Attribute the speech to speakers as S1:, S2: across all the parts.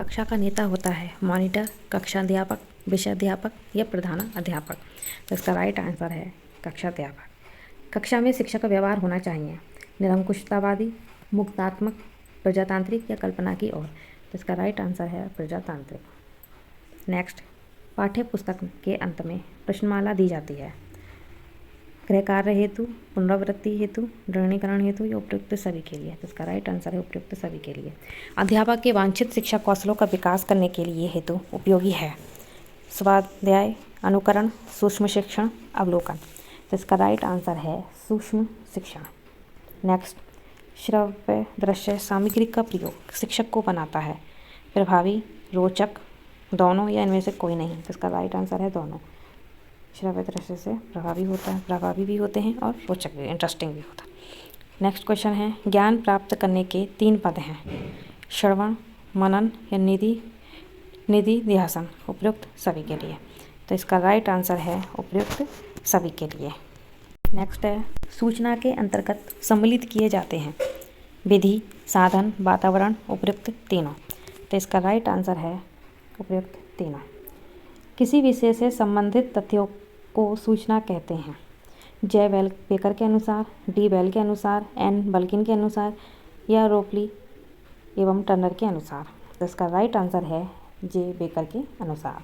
S1: कक्षा का नेता होता है मॉनिटर, कक्षा अध्यापक, विषय अध्यापक या प्रधान अध्यापक। तो इसका राइट आंसर है कक्षा अध्यापक। कक्षा में शिक्षक का व्यवहार होना चाहिए निरंकुशतावादी, मुक्तात्मक, प्रजातांत्रिक या कल्पना की ओर। तो इसका राइट आंसर है प्रजातांत्रिक। नेक्स्ट, पाठ्य पुस्तक के अंत में प्रश्नमाला दी जाती है गृह कार्य हेतु, पुनरावृत्ति हेतु, दृढ़ीकरण हेतु या उपयुक्त सभी के लिए। तो इसका राइट आंसर है उपयुक्त सभी के लिए। अध्यापक के वांछित शिक्षा कौशलों का विकास करने के लिए हेतु उपयोगी है स्वाध्याय, अनुकरण, सूक्ष्म शिक्षण, अवलोकन। तो इसका राइट आंसर है सूक्ष्म शिक्षण। नेक्स्ट, श्रव्य दृश्य सामग्री का प्रयोग शिक्षक को बनाता है प्रभावी, रोचक, दोनों या इनमें से कोई नहीं। तो इसका राइट आंसर है दोनों। श्रव्य दृश्य से प्रभावी भी होते हैं और रोचक भी, इंटरेस्टिंग भी होता है। नेक्स्ट क्वेश्चन है, ज्ञान प्राप्त करने के 3 पद हैं श्रवण, मनन या निधि ध्यासन। उपयुक्त सभी के लिए। तो इसका राइट आंसर है उपयुक्त सभी के लिए। नेक्स्ट है, सूचना के अंतर्गत सम्मिलित किए जाते हैं विधि, साधन, वातावरण, उपयुक्त तीनों। तो इसका राइट आंसर है उपयुक्त तीनों। किसी विषय से संबंधित तथ्यों को सूचना कहते हैं जे बेकर के अनुसार, डी बेल के अनुसार, एन बल्किन के अनुसार या रोपली एवं टर्नर के अनुसार। तो इसका राइट आंसर है जे बेकर के अनुसार।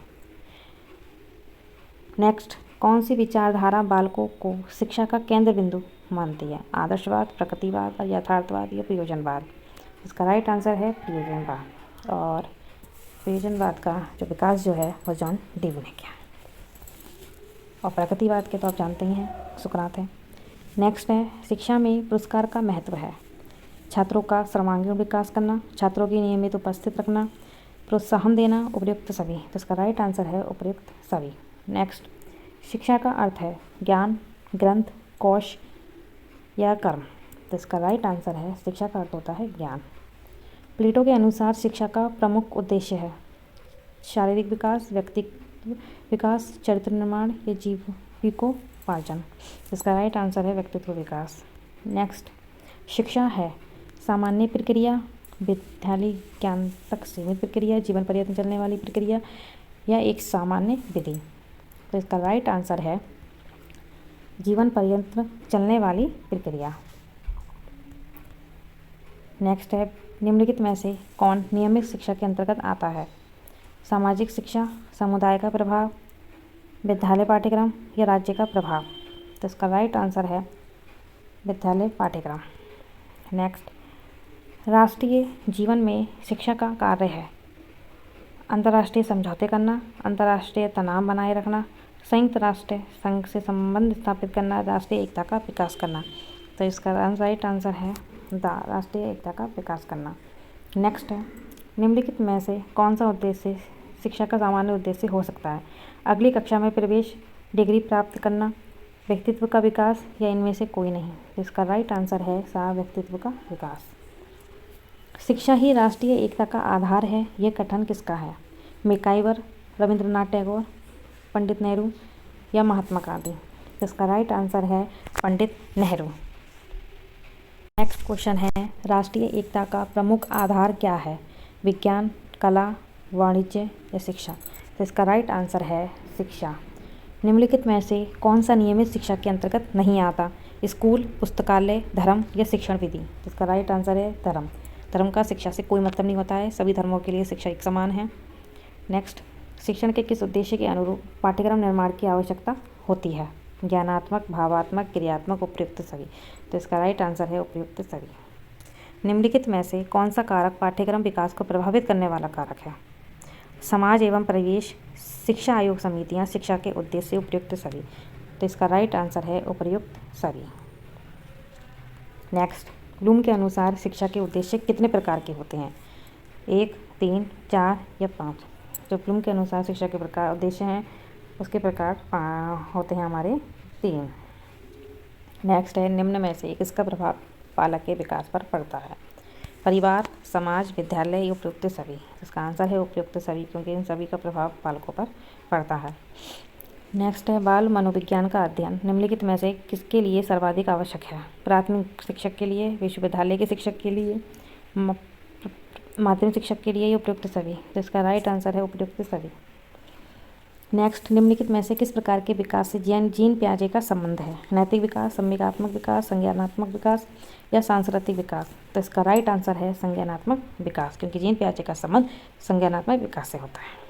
S1: नेक्स्ट, कौन सी विचारधारा बालकों को शिक्षा का केंद्र बिंदु मानती है आदर्शवाद, प्रकृतिवाद, यथार्थवाद या प्रयोजनवाद। इसका राइट आंसर है प्रयोजनवाद। और प्रयोजनवाद का जो विकास जो है वो जॉन डीवी ने किया। और प्रकृतिवाद के तो आप जानते ही हैं सुकरात है। नेक्स्ट है, शिक्षा में पुरस्कार का महत्व है छात्रों का सर्वांगीण विकास करना, छात्रों की नियमित उपस्थित रखना, प्रोत्साहन देना, उपयुक्त सभी। तो इसका राइट आंसर है उपयुक्त सभी। नेक्स्ट, शिक्षा का अर्थ है ज्ञान, ग्रंथ, कोश या कर्म। तो इसका राइट आंसर है शिक्षा का अर्थ होता है ज्ञान। प्लेटो के अनुसार शिक्षा का प्रमुख उद्देश्य है शारीरिक विकास, व्यक्तित्व विकास, चरित्र निर्माण या जीविकोपार्जन। इसका राइट आंसर है व्यक्तित्व विकास। नेक्स्ट, शिक्षा है सामान्य प्रक्रिया, विद्यालय ज्ञान तक सीमित प्रक्रिया, जीवन पर्यंत चलने वाली प्रक्रिया या एक सामान्य विधि। तो इसका राइट आंसर है जीवन पर्यंत चलने वाली प्रक्रिया। नेक्स्ट है, निम्नलिखित में से कौन नियमित शिक्षा के अंतर्गत आता है सामाजिक शिक्षा, समुदाय का प्रभाव, विद्यालय पाठ्यक्रम या राज्य का प्रभाव। तो इसका राइट आंसर है विद्यालय पाठ्यक्रम। नेक्स्ट, राष्ट्रीय जीवन में शिक्षा का कार्य है अंतर्राष्ट्रीय समझौते करना, अंतर्राष्ट्रीय तनाव बनाए रखना, संयुक्त राष्ट्र संघ से संबंध स्थापित करना, राष्ट्रीय एकता का विकास करना। तो इसका राइट आंसर है राष्ट्रीय एकता का विकास करना। नेक्स्ट है, निम्नलिखित में से कौन सा उद्देश्य शिक्षा का सामान्य उद्देश्य हो सकता है अगली कक्षा में प्रवेश, डिग्री प्राप्त करना, व्यक्तित्व का विकास या इनमें से कोई नहीं। तो इसका राइट आंसर है व्यक्तित्व का विकास। शिक्षा ही राष्ट्रीय एकता का आधार है, यह कथन किसका है मैकाइवर, रविंद्रनाथ टैगोर, पंडित नेहरू या महात्मा गांधी। तो इसका राइट आंसर है पंडित नेहरू। नेक्स्ट क्वेश्चन है, राष्ट्रीय एकता का प्रमुख आधार क्या है विज्ञान, कला, वाणिज्य या शिक्षा। तो इसका राइट आंसर है शिक्षा। निम्नलिखित में से कौन सा नियमित शिक्षा के अंतर्गत नहीं आता स्कूल, पुस्तकालय, धर्म या शिक्षण विधि। तो इसका राइट आंसर है धर्म। धर्म का शिक्षा से कोई मतलब नहीं होता है, सभी धर्मों के लिए शिक्षा एक समान है। नेक्स्ट, शिक्षण के किस उद्देश्य के अनुरूप पाठ्यक्रम निर्माण की आवश्यकता होती है ज्ञानात्मक, भावात्मक, क्रियात्मक, उपयुक्त सभी। तो इसका राइट आंसर है उपयुक्त सभी। निम्नलिखित में से कौन सा कारक पाठ्यक्रम विकास को प्रभावित करने वाला कारक है समाज एवं परिवेश, शिक्षा आयोग समितियां, शिक्षा के उद्देश्य, उपयुक्त सभी। तो इसका राइट आंसर है उपयुक्त सभी। नेक्स्ट, ब्लूम के अनुसार शिक्षा के उद्देश्य कितने प्रकार के होते हैं 1, 3, 4 या 5। जो ब्लूम के अनुसार शिक्षा के प्रकार उद्देश्य हैं उसके प्रकार होते हैं हमारे 3। नेक्स्ट है, निम्न में से किसका प्रभाव बालक के विकास पर पड़ता है परिवार, समाज, विद्यालय, उपयुक्त सभी। इसका आंसर है उपयुक्त सभी क्योंकि इन सभी का प्रभाव बालकों पर पड़ता है। नेक्स्ट है, बाल मनोविज्ञान का अध्ययन निम्नलिखित में से किसके लिए सर्वाधिक आवश्यक है प्राथमिक शिक्षक के लिए, विश्वविद्यालय के शिक्षक के लिए, माध्यमिक शिक्षक के लिए ये उपयुक्त सभी, तो इसका राइट आंसर है उपयुक्त सभी। नेक्स्ट, निम्नलिखित में से किस प्रकार के विकास से जीन पियाजे का संबंध है? नैतिक विकास, संवेगात्मक विकास, संज्ञानात्मक विकास या सांस्कृतिक विकास? तो इसका राइट आंसर है संज्ञानात्मक विकास, क्योंकि जीन पियाजे का संबंध संज्ञानात्मक विकास से होता है।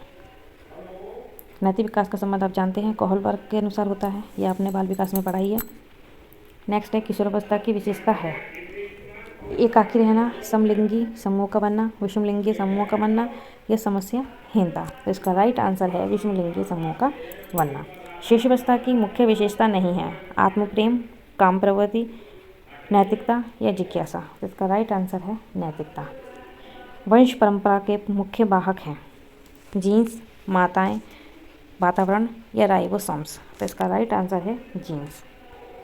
S1: नैतिक विकास का संबंध आप जानते हैं कोहलबर्ग के अनुसार होता है, यह आपने बाल विकास में पढ़ाई है। नेक्स्ट है, किशोरावस्था की विशेषता है एकाकी रहना, समलिंगी समूह का बनना, विषमलिंगी समूह का बनना या समस्याहीनता? तो इसका राइट आंसर है विषमलिंगी समूह का बनना। शिशुअवस्था की मुख्य विशेषता नहीं है आत्मप्रेम, काम प्रवृत्ति, नैतिकता या जिज्ञासा? तो इसका राइट आंसर है नैतिकता। वंश परंपरा के मुख्य वाहक हैं जीन्स, माताएं, वातावरण या राइबोसोम्स? तो इसका राइट आंसर है जीन्स।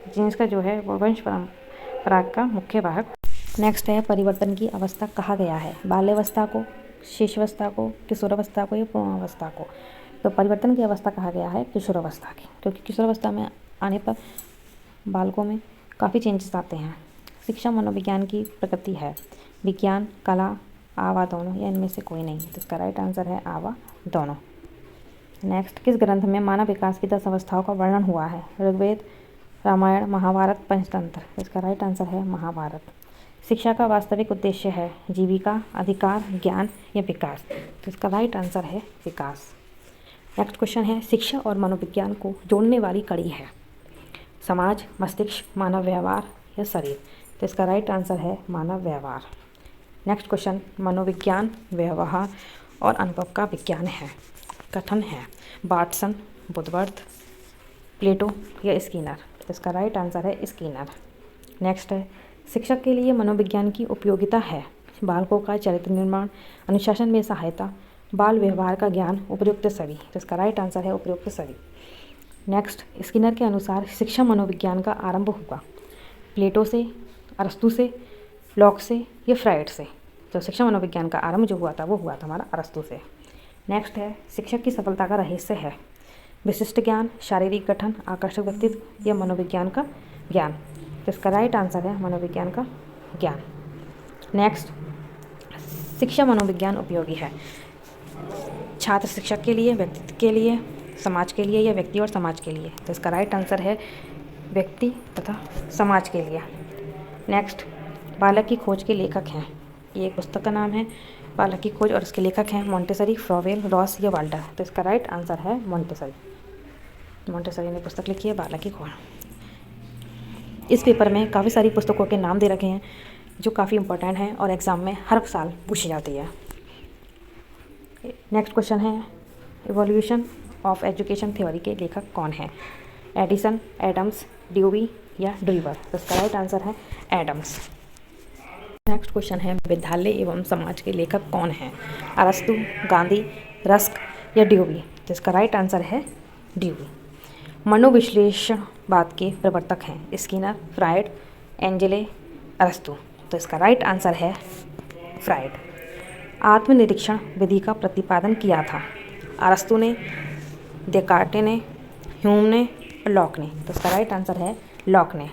S1: जीन्स का जो है वो वंश परंपरा का मुख्य वाहक। नेक्स्ट है, परिवर्तन की अवस्था कहा गया है बाल्यावस्था को, शिशुअवस्था को, किशोरावस्था को या पूर्णावस्था को? तो परिवर्तन की अवस्था कहा गया है किशोरावस्था की, क्योंकि किशोरावस्था में आने पर बालकों में काफ़ी चेंजेस आते हैं। शिक्षा मनोविज्ञान की प्रकृति है विज्ञान, कला, आवा दोनों या इनमें से कोई नहीं? तो इसका राइट आंसर है आवा दोनों। नेक्स्ट, किस ग्रंथ में मानव विकास की 10 अवस्थाओं का वर्णन हुआ है? ऋग्वेद, रामायण, महाभारत, पंचतंत्र? इसका राइट आंसर है महाभारत। शिक्षा का वास्तविक उद्देश्य है जीविका, अधिकार, ज्ञान या विकास? तो इसका राइट आंसर है विकास। नेक्स्ट क्वेश्चन है, शिक्षा और मनोविज्ञान को जोड़ने वाली कड़ी है समाज, मस्तिष्क, मानव व्यवहार या शरीर? तो इसका राइट आंसर है मानव व्यवहार। नेक्स्ट क्वेश्चन, मनोविज्ञान व्यवहार और अनुभव का विज्ञान है कथन है वाटसन, वुडवर्थ, प्लेटो या स्किनर? तो इसका राइट आंसर है स्किनर। नेक्स्ट है, शिक्षक के लिए मनोविज्ञान की उपयोगिता है बालकों का चरित्र निर्माण, अनुशासन में सहायता, बाल व्यवहार का ज्ञान, उपयुक्त सभी? तो इसका राइट आंसर है उपयुक्त सभी। नेक्स्ट, स्किनर के अनुसार शिक्षा मनोविज्ञान का आरंभ हुआ प्लेटो से, अरस्तु से, लॉक से या फ्राइड से? तो शिक्षा मनोविज्ञान का आरंभ जो हुआ था वो हुआ था हमारा अरस्तु से। नेक्स्ट है, शिक्षक की सफलता का रहस्य है विशिष्ट ज्ञान, शारीरिक गठन, आकर्षक व्यक्तित्व या मनोविज्ञान का ज्ञान? तो इसका राइट आंसर है मनोविज्ञान का ज्ञान। नेक्स्ट, शिक्षा मनोविज्ञान उपयोगी है छात्र शिक्षक के लिए, व्यक्तित्व के लिए, समाज के लिए या व्यक्ति और समाज के लिए? तो इसका राइट आंसर है व्यक्ति तथा समाज के लिए। नेक्स्ट, बालक की खोज के लेखक हैं, ये एक पुस्तक का नाम है बालक की खोज और इसके लेखक हैं मॉन्टेसरी, फ्रॉवेल, रॉस या वाल्टर? तो इसका राइट आंसर है मॉन्टेसरी ने पुस्तक लिखी है बालक की खोज। इस पेपर में काफ़ी सारी पुस्तकों के नाम दे रखे हैं जो काफ़ी इंपॉर्टेंट हैं और एग्ज़ाम में हर साल पूछी जाती है। नेक्स्ट क्वेश्चन है, इवोल्यूशन ऑफ एजुकेशन थ्योरी के लेखक कौन है? एडिसन, एडम्स, ड्यूवी या ड्रीवर? तो इसका राइट आंसर है एडम्स। नेक्स्ट क्वेश्चन है, विद्यालय एवं समाज के लेखक कौन हैं? अरस्तु, गांधी, रस्क या ड्यूवी? तो इसका राइट आंसर है ड्यूवी। मनोविश्लेषणवाद के प्रवर्तक हैं स्किनर, फ्राइड, एंजेले, अरस्तु? तो इसका राइट आंसर है फ्राइड। आत्मनिरीक्षण विधि का प्रतिपादन किया था अरस्तु ने, डेकार्टे ने, ह्यूम ने और लॉक ने? तो इसका राइट आंसर है लॉक ने।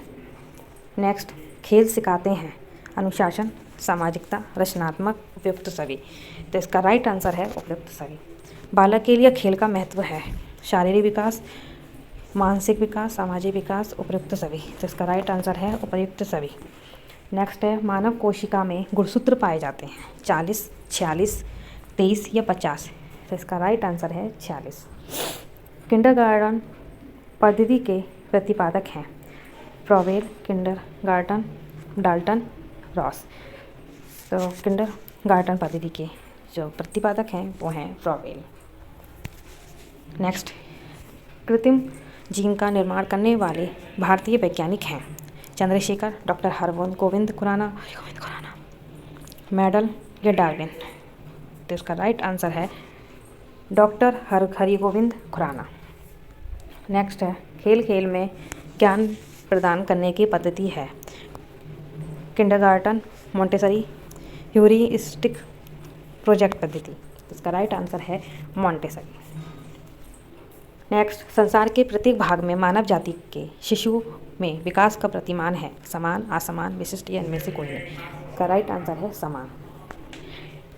S1: नेक्स्ट, खेल सिखाते हैं अनुशासन, सामाजिकता, रचनात्मक, उपयुक्त सभी? तो इसका राइट आंसर है उपयुक्त सभी। बालक के लिए खेल का महत्व है शारीरिक विकास, मानसिक विकास, सामाजिक विकास, उपयुक्त सभी? तो इसका राइट आंसर है उपयुक्त सभी। नेक्स्ट है, मानव कोशिका में गुणसूत्र पाए जाते हैं 40, 46, 23 या 50? तो इसका राइट आंसर है 46। किंडरगार्टन पद्धति के प्रतिपादक हैं फ्रॉवेल, किंडरगार्टन, डाल्टन, रॉस? तो किंडरगार्टन पद्धति के जो प्रतिपादक हैं वो हैं फ्रॉवेल। नेक्स्ट, कृत्रिम जीन का निर्माण करने वाले भारतीय वैज्ञानिक हैं चंद्रशेखर, डॉक्टर हरगोविंद खुराना, मेडल या डार्विन? तो इसका राइट आंसर है डॉक्टर हरगोविंद खुराना। नेक्स्ट है, खेल खेल में ज्ञान प्रदान करने की पद्धति है किंडरगार्टन, मॉन्टेसरी, ह्यूरिस्टिक, प्रोजेक्ट पद्धति? इसका राइट आंसर है मॉन्टेसरी। नेक्स्ट, संसार के प्रत्येक भाग में मानव जाति के शिशुओं में विकास का प्रतिमान है समान, असमान, विशिष्ट या इनमें से कोई नहीं? इसका राइट आंसर है समान।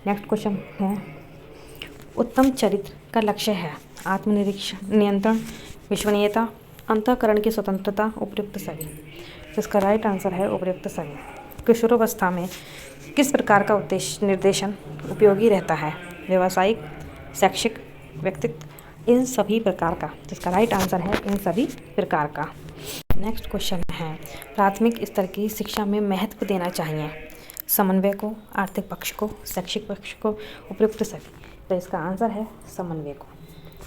S1: नेक्स्ट क्वेश्चन है, उत्तम चरित्र का लक्ष्य है आत्मनिरीक्षण, नियंत्रण, विश्वसनीयता, अंतःकरण की स्वतंत्रता, उपयुक्त सभी। तो इसका राइट आंसर है उपयुक्त सभी। किशोरावस्था में किस प्रकार का उद्देश्य निर्देशन उपयोगी रहता है? व्यावसायिक, शैक्षिक, व्यक्तित्व, इन सभी प्रकार का। जिसका राइट आंसर है इन सभी प्रकार का। नेक्स्ट क्वेश्चन है, प्राथमिक स्तर की शिक्षा में महत्व देना चाहिए समन्वय को, आर्थिक पक्ष को, शैक्षिक पक्ष को, उपयुक्त सभी। तो इसका आंसर है समन्वय को।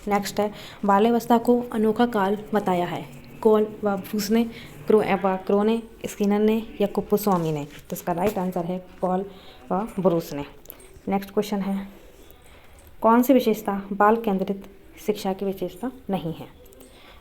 S1: नेक्स्ट है, बाल्यावस्था को अनोखा काल बताया है कॉल व ब्रूस ने, क्रो ने, स्किनर ने या कुप्पुस्वामी ने। तो इसका राइट आंसर है कॉल व ब्रूस ने। नेक्स्ट क्वेश्चन है, कौन सी विशेषता बाल केंद्रित शिक्षा की विशेषता नहीं है?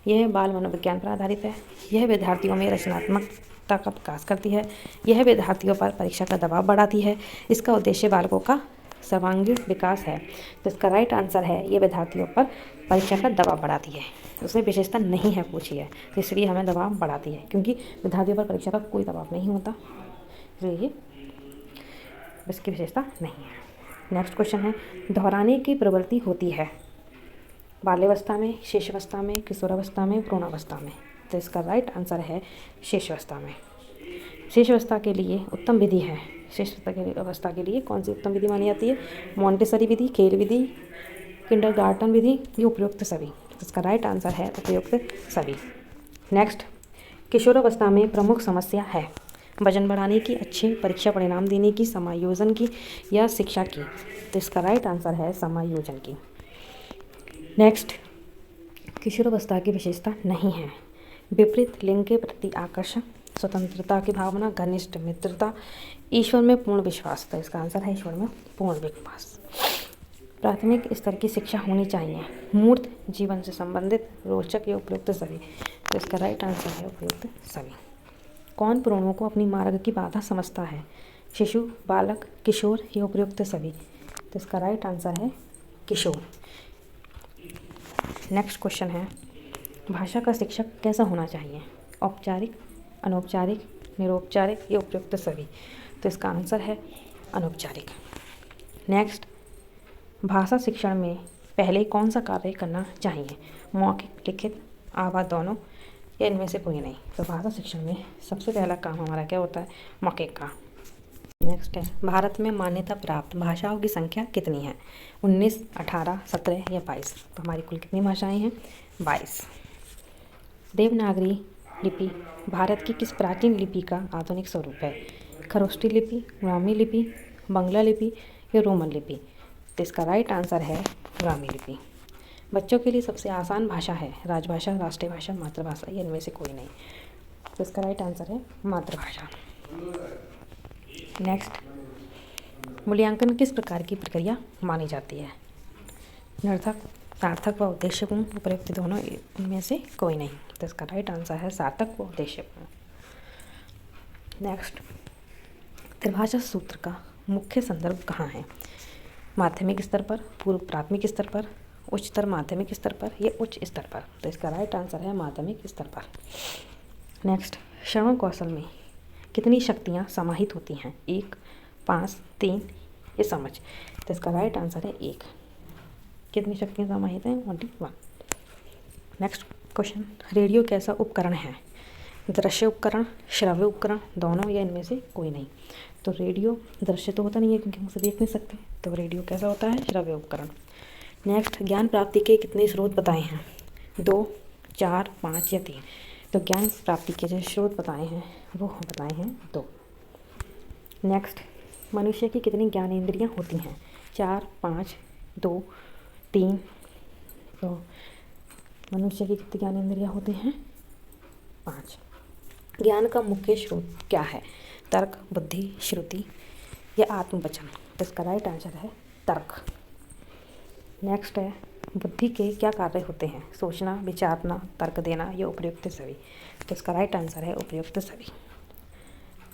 S1: यह बाल मनोविज्ञान पर आधारित है, यह विद्यार्थियों में रचनात्मकता का विकास करती है, यह विद्यार्थियों पर परीक्षा का दबाव बढ़ाती है, इसका उद्देश्य बालकों का सर्वांगीण विकास है। तो इसका राइट आंसर है ये विद्यार्थियों पर परीक्षा का दबाव बढ़ाती है। उसमें विशेषता नहीं है पूछी है, तो इसलिए हमें दबाव बढ़ाती है, क्योंकि विद्यार्थियों पर परीक्षा का कोई दबाव नहीं होता, इसलिए ये इसकी विशेषता नहीं है। नेक्स्ट क्वेश्चन है, दोहराने की प्रवृत्ति होती है बाल्यावस्था में, शिशुअवस्था में, किशोरावस्था में, भ्रूणावस्था में। तो इसका राइट आंसर है शिशुअवस्था में। शिशुअवस्था के लिए उत्तम विधि है, शिशुअवस्था के लिए कौन सी उत्तम विधि मानी जाती है? मॉन्टेसरी विधि, खेल विधि, किंडरगार्टन विधि, ये उपयुक्त सभी। इसका राइट आंसर है उपयुक्त सभी। नेक्स्ट, किशोरावस्था में प्रमुख समस्या है वजन बढ़ाने की, अच्छे परीक्षा परिणाम देने की, समायोजन की या शिक्षा की। तो इसका राइट आंसर है समायोजन की। नेक्स्ट, किशोरावस्था की विशेषता नहीं है विपरीत लिंग के प्रति आकर्षण, स्वतंत्रता की भावना, घनिष्ठ मित्रता, ईश्वर में पूर्ण विश्वास। तो इसका आंसर है ईश्वर में पूर्ण विश्वास। प्राथमिक स्तर की शिक्षा होनी चाहिए मूर्त, जीवन से संबंधित, रोचक या उपयुक्त सभी। तो इसका राइट आंसर है उपयुक्त सभी। कौन पुराणों को अपनी मार्ग की बाधा समझता है? शिशु, बालक, किशोर या उपयुक्त सभी। तो इसका राइट आंसर है किशोर। नेक्स्ट क्वेश्चन है, भाषा का शिक्षक कैसा होना चाहिए? औपचारिक, अनौपचारिक, निरौपचारिक या उपयुक्त सभी। तो इसका आंसर है अनौपचारिक। नेक्स्ट, भाषा शिक्षण में पहले कौन सा कार्य करना चाहिए? मौखिक, लिखित, आवाज़ दोनों या इनमें से कोई नहीं। तो भाषा शिक्षण में सबसे पहला काम हमारा क्या होता है? मौखिक का। नेक्स्ट है, भारत में मान्यता प्राप्त भाषाओं की संख्या कितनी है? 19, 18, 17 या 22। तो हमारी कुल कितनी भाषाएं हैं? 22। देवनागरी लिपि भारत की किस प्राचीन लिपि का आधुनिक स्वरूप है? खरोष्ठी लिपि, ब्राह्मी लिपि, बंगला लिपि या रोमन लिपि। तो इसका राइट आंसर है ब्राह्मी लिपि। बच्चों के लिए सबसे आसान भाषा है राजभाषा, राष्ट्रीय भाषा, मातृभाषा या इनमें से कोई नहीं। तो इसका राइट आंसर है मातृभाषा। नेक्स्ट, मूल्यांकन किस प्रकार की प्रक्रिया मानी जाती है? निरर्थक, सार्थक व उद्देश्यपूर्ण, उपयुक्त दोनों, इनमें से कोई नहीं। तो इसका राइट आंसर है सार्थक व उद्देश्यपूर्ण। नेक्स्ट, त्रिभाषा सूत्र का मुख्य संदर्भ कहाँ है? माध्यमिक स्तर पर, पूर्व प्राथमिक स्तर पर, उच्चतर माध्यमिक स्तर पर या उच्च स्तर पर। तो इसका राइट आंसर है माध्यमिक स्तर पर। नेक्स्ट, श्रवण कौशल में कितनी शक्तियाँ समाहित होती हैं? 1, 5, 3 ये समझ। तो इसका राइट आंसर है 1। कितनी शक्तियाँ समाहित हैं? 21। नेक्स्ट क्वेश्चन, रेडियो कैसा उपकरण है? दृश्य उपकरण, श्रव्य उपकरण, दोनों या इनमें से कोई नहीं। तो रेडियो दृश्य तो होता नहीं है क्योंकि हम उसे देख नहीं सकते, तो रेडियो कैसा होता है? श्रव्य उपकरण। नेक्स्ट, ज्ञान प्राप्ति के कितने स्रोत बताए हैं? 2, 4, 5 या 3। तो ज्ञान प्राप्ति के जो स्रोत बताए हैं वो बताए हैं 2। नेक्स्ट, मनुष्य की कितनी ज्ञानेंद्रियाँ होती हैं? 4, 5, 2, 3। तो मनुष्य की कितनी ज्ञानेंद्रियाँ होती हैं? 5। ज्ञान का मुख्य स्रोत क्या है? तर्क, बुद्धि, श्रुति या आत्मवचन। तो इसका राइट आंसर है तर्क। नेक्स्ट है, बुद्धि के क्या कार्य होते हैं? सोचना, विचारना, तर्क देना या उपयुक्त सभी। तो इसका राइट आंसर है उपयुक्त सभी।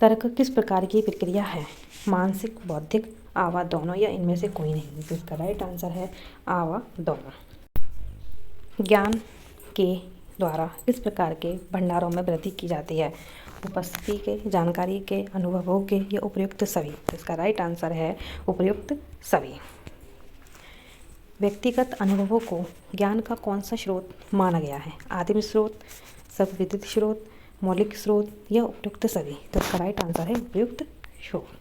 S1: तर्क किस प्रकार की प्रक्रिया है? मानसिक, बौद्धिक, आवा दोनों या इनमें से कोई नहीं। तो इसका राइट आंसर है आवा दोनों। ज्ञान के द्वारा इस प्रकार के भंडारों में वृद्धि की जाती है? उपस्थिति के, जानकारी के, अनुभवों के या उपयुक्त सभी? तो इसका राइट आंसर है उपयुक्त सभी। व्यक्तिगत अनुभवों को ज्ञान का कौन सा स्रोत माना गया है? आदिम स्रोत, सर्वविदित स्रोत, मौलिक स्रोत या उपयुक्त सभी? तो इसका राइट आंसर है उपयुक्त स्रोत।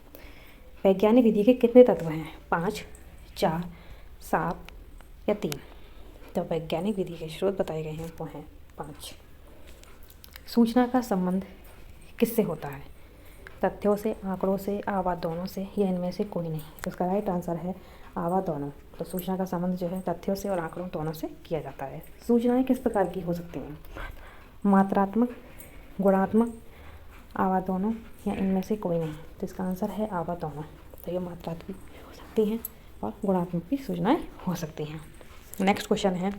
S1: वैज्ञानिक विधि के कितने तत्व हैं? 5, 4, 7 या 3? तो वैज्ञानिक विधि के स्रोत बताए गए हैं वो हैं 5। सूचना का संबंध किससे होता है? तथ्यों से, आंकड़ों से, आवाज़ दोनों से या इनमें से कोई नहीं? तो इसका राइट आंसर है आवाज़ दोनों। तो सूचना का संबंध जो है तथ्यों से और आंकड़ों दोनों से किया जाता है। सूचनाएं किस प्रकार की हो सकती हैं? मात्रात्मक, गुणात्मक, आवाज़ दोनों या इनमें से कोई नहीं? तो इसका आंसर है आवाज़ दोनों। तो ये मात्रात्मक भी हो सकती हैं और गुणात्मक भी सूचनाएं हो सकती हैं। नेक्स्ट क्वेश्चन है,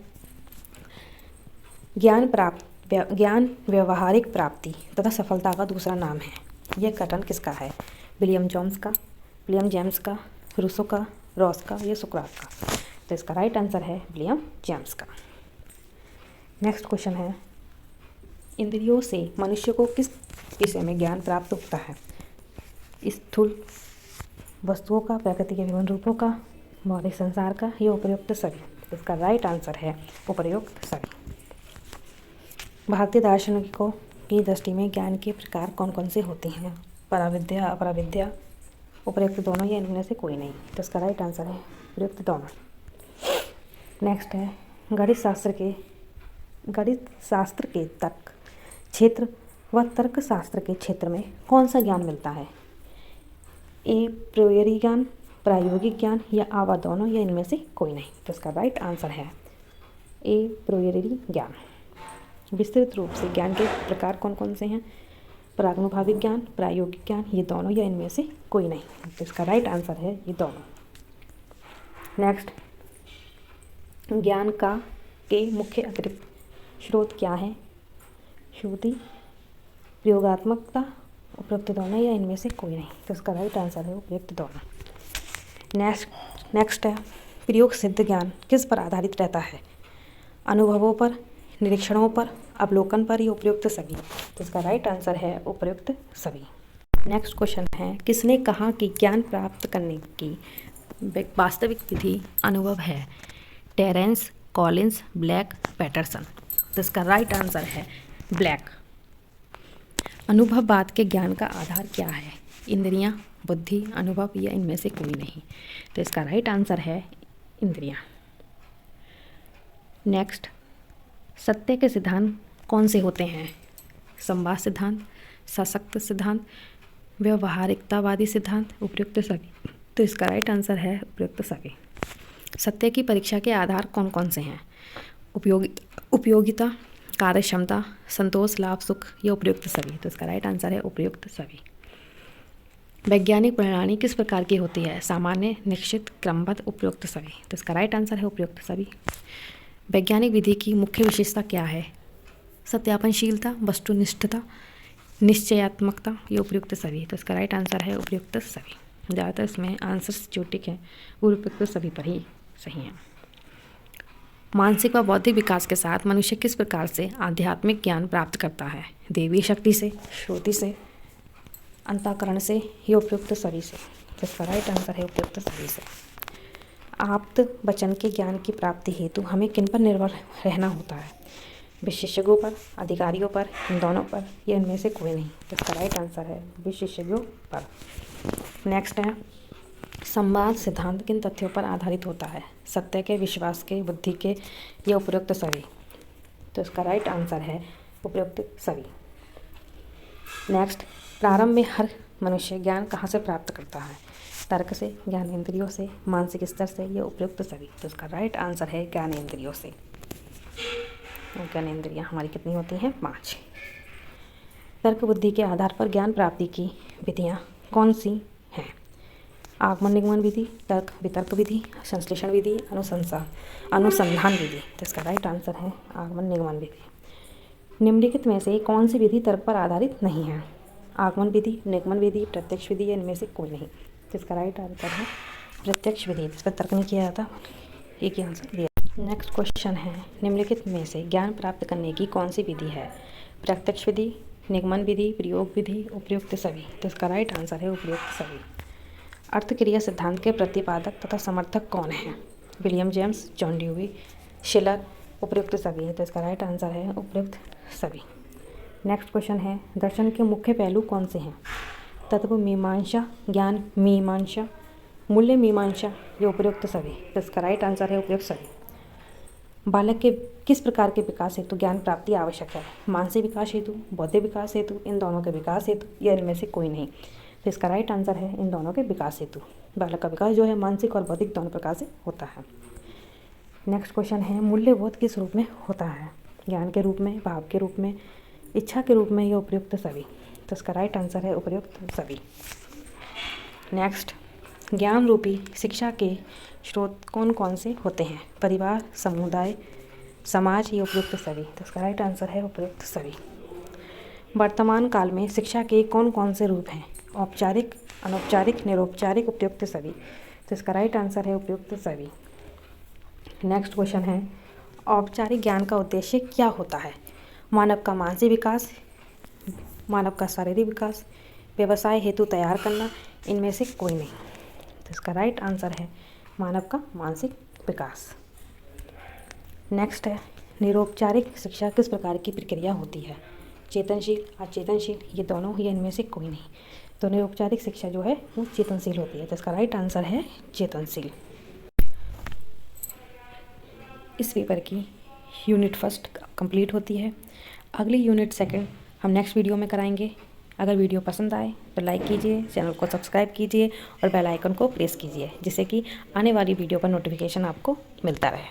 S1: ज्ञान व्यवहारिक प्राप्ति तथा सफलता का दूसरा नाम है। यह कथन किसका है? विलियम जेम्स का, रूसो का, रॉस का या सुकरात का? तो इसका राइट आंसर है विलियम जेम्स का। नेक्स्ट क्वेश्चन है, इंद्रियों से मनुष्य को किस विषय में ज्ञान प्राप्त होता है? स्थूल वस्तुओं का, प्रकृति के विभिन्न रूपों का, भौतिक संसार का या उपयुक्त सभी? तो इसका राइट आंसर है उपयुक्त सभी। भारतीय दार्शनिकों की दृष्टि में ज्ञान के प्रकार कौन कौन से होते हैं? पराविद्या, अपराविद्या, उपयुक्त दोनों या इनमें से कोई नहीं? तो इसका राइट आंसर है उपयुक्त दोनों। नेक्स्ट है, गणित शास्त्र के तर्क क्षेत्र व तर्क शास्त्र के क्षेत्र में कौन सा ज्ञान मिलता है? ए प्रियोरी ज्ञान, प्रायोगिक ज्ञान या आवा दोनों या इनमें से कोई नहीं? तो इसका राइट आंसर है ए प्रियोरी ज्ञान। विस्तृत रूप से ज्ञान के प्रकार कौन कौन से हैं? प्रागनुभाविक ज्ञान, प्रायोगिक ज्ञान, ये दोनों या इनमें से कोई नहीं? तो इसका राइट आंसर है ये दोनों। नेक्स्ट, ज्ञान के मुख्य अतिरिक्त स्रोत क्या है? श्रुति, प्रयोगात्मकता, उपयुक्त दोनों या इनमें से कोई नहीं? तो इसका राइट आंसर है उपयुक्त दोनों। नेक्स्ट है, प्रयोग सिद्ध ज्ञान किस पर आधारित रहता है? अनुभवों पर, निरीक्षणों पर, अवलोकन पर या उपयुक्त सभी? तो इसका राइट आंसर है उपयुक्त सभी। नेक्स्ट क्वेश्चन है, किसने कहा कि ज्ञान प्राप्त करने की वास्तविक विधि अनुभव है? Terence, Collins, Black, Patterson? तो इसका राइट आंसर है ब्लैक। अनुभववाद के ज्ञान का आधार क्या है? इंद्रियां, बुद्धि, अनुभव या इनमें से कोई नहीं? तो इसका राइट आंसर है इंद्रियां। नेक्स्ट, सत्य के सिद्धांत कौन से होते हैं? संवाद सिद्धांत, सशक्त सिद्धांत, व्यवहारिकतावादी सिद्धांत, उपयुक्त सभी? तो इसका राइट आंसर है उपयुक्त सभी। सत्य की परीक्षा के आधार कौन कौन से हैं? उपयोगिता, कार्यक्षमता, संतोष, लाभ, सुख या उपयुक्त सभी? तो इसका राइट आंसर है उपयुक्त सभी। वैज्ञानिक प्रणाली किस प्रकार की होती है? सामान्य, निश्चित, क्रमबद्ध, उपयुक्त सभी? तो इसका राइट आंसर है उपयुक्त सभी। वैज्ञानिक विधि की मुख्य विशेषता क्या है? सत्यापनशीलता, वस्तुनिष्ठता, निश्चयात्मकता या उपयुक्त सभी? तो इसका राइट आंसर है उपयुक्त सभी। ज़्यादातर इसमें आंसर्स जो टिक हैं वो उपयुक्त सभी पर ही सही हैं। मानसिक व बौद्धिक विकास के साथ मनुष्य किस प्रकार से आध्यात्मिक ज्ञान प्राप्त करता है? देवी शक्ति से, श्रुति से, अंतःकरण से या उपयुक्त सभी से? तो इसका राइट आंसर है उपयुक्त सभी से। आप्त वचन के ज्ञान की प्राप्ति हेतु हमें किन पर निर्भर रहना होता है? विशेषज्ञों पर, अधिकारियों पर, इन दोनों पर या इनमें से कोई नहीं? तो इसका राइट आंसर है विशेषज्ञों पर। नेक्स्ट है, संवाद सिद्धांत किन तथ्यों पर आधारित होता है? सत्य के, विश्वास के, बुद्धि के या उपयुक्त सभी? तो इसका राइट आंसर है उपयुक्त सभी। नेक्स्ट, प्रारंभ में हर मनुष्य ज्ञान कहाँ से प्राप्त करता है? तर्क से, ज्ञानेंद्रियों से, मानसिक स्तर से या उपयुक्त सभी? तो इसका राइट आंसर है ज्ञानेंद्रियों से। ज्ञानेंद्रियाँ हमारी कितनी होती हैं? 5। तर्क बुद्धि के आधार पर ज्ञान प्राप्ति की विधियाँ कौन सी हैं? आगमन निगमन विधि, तर्क वितर्क विधि, संश्लेषण विधि, अनुसंधान विधि? तो इसका राइट आंसर है आगमन निगमन विधि। निम्नलिखित में से कौन सी विधि तर्क पर आधारित नहीं है? आगमन विधि, निगमन विधि, प्रत्यक्ष विधि या इनमें से कोई नहीं? तो इसका राइट आंसर है प्रत्यक्ष विधि। इस पर तर्क नहीं किया जाता, एक ही आंसर दिया। नेक्स्ट क्वेश्चन है, निम्नलिखित में से ज्ञान प्राप्त करने की कौन सी विधि है? प्रत्यक्ष विधि, निगमन विधि, प्रयोग विधि, उपयुक्त सभी। तो इसका राइट आंसर है उपयुक्त सभी। अर्थक्रिया सिद्धांत के प्रतिपादक तथा समर्थक कौन हैं? विलियम जेम्स, जॉन ड्यूवी, शिलर, उपयुक्त सभी। तो इसका राइट आंसर है उपयुक्त सभी। नेक्स्ट क्वेश्चन है, दर्शन के मुख्य पहलू कौन से हैं? तत्व मीमांसा, ज्ञान मीमांसा, मूल्य मीमांसा, ये उपयुक्त सभी। तो इसका राइट आंसर है उपयुक्त सभी। बालक के किस प्रकार के विकास हेतु ज्ञान प्राप्ति आवश्यक है? मानसिक विकास हेतु, बौद्धिक विकास हेतु, इन दोनों के विकास हेतु, या इनमें से कोई नहीं। तो इसका राइट आंसर है इन दोनों के विकास हेतु। बालक का विकास जो है मानसिक और बौद्धिक दोनों प्रकार से होता है। नेक्स्ट क्वेश्चन है, मूल्यबोध किस रूप में होता है? ज्ञान के रूप में, भाव के रूप में, इच्छा के रूप में, या उपयुक्त सभी। तो इसका राइट आंसर है उपयुक्त सभी। नेक्स्ट, ज्ञान रूपी शिक्षा के स्रोत कौन कौन से होते हैं? परिवार, समुदाय, समाज, या उपयुक्त सभी। तो इसका राइट आंसर है उपयुक्त सभी। वर्तमान काल में शिक्षा के कौन कौन से रूप हैं? औपचारिक, अनौपचारिक, निरौपचारिक, उपयुक्त सभी। तो इसका राइट आंसर है उपयुक्त सभी। नेक्स्ट क्वेश्चन है, औपचारिक ज्ञान का उद्देश्य क्या होता है? मानव का मानसिक विकास, मानव का शारीरिक विकास, व्यवसाय हेतु तैयार करना, इनमें से कोई नहीं। तो इसका राइट आंसर है मानव का मानसिक विकास। नेक्स्ट है, निरौपचारिक शिक्षा किस प्रकार की प्रक्रिया होती है? चेतनशील, अचेतनशील, ये दोनों, या इनमें से कोई नहीं। तो निरौपचारिक शिक्षा जो है वो चेतनशील होती है। तो इसका राइट आंसर है चेतनशील। इस पेपर की यूनिट फर्स्ट कंप्लीट होती है। अगली यूनिट सेकंड हम नेक्स्ट वीडियो में कराएंगे। अगर वीडियो पसंद आए तो लाइक कीजिए, चैनल को सब्सक्राइब कीजिए और बेल आइकन को प्रेस कीजिए, जिससे कि आने वाली वीडियो का नोटिफिकेशन आपको मिलता रहे।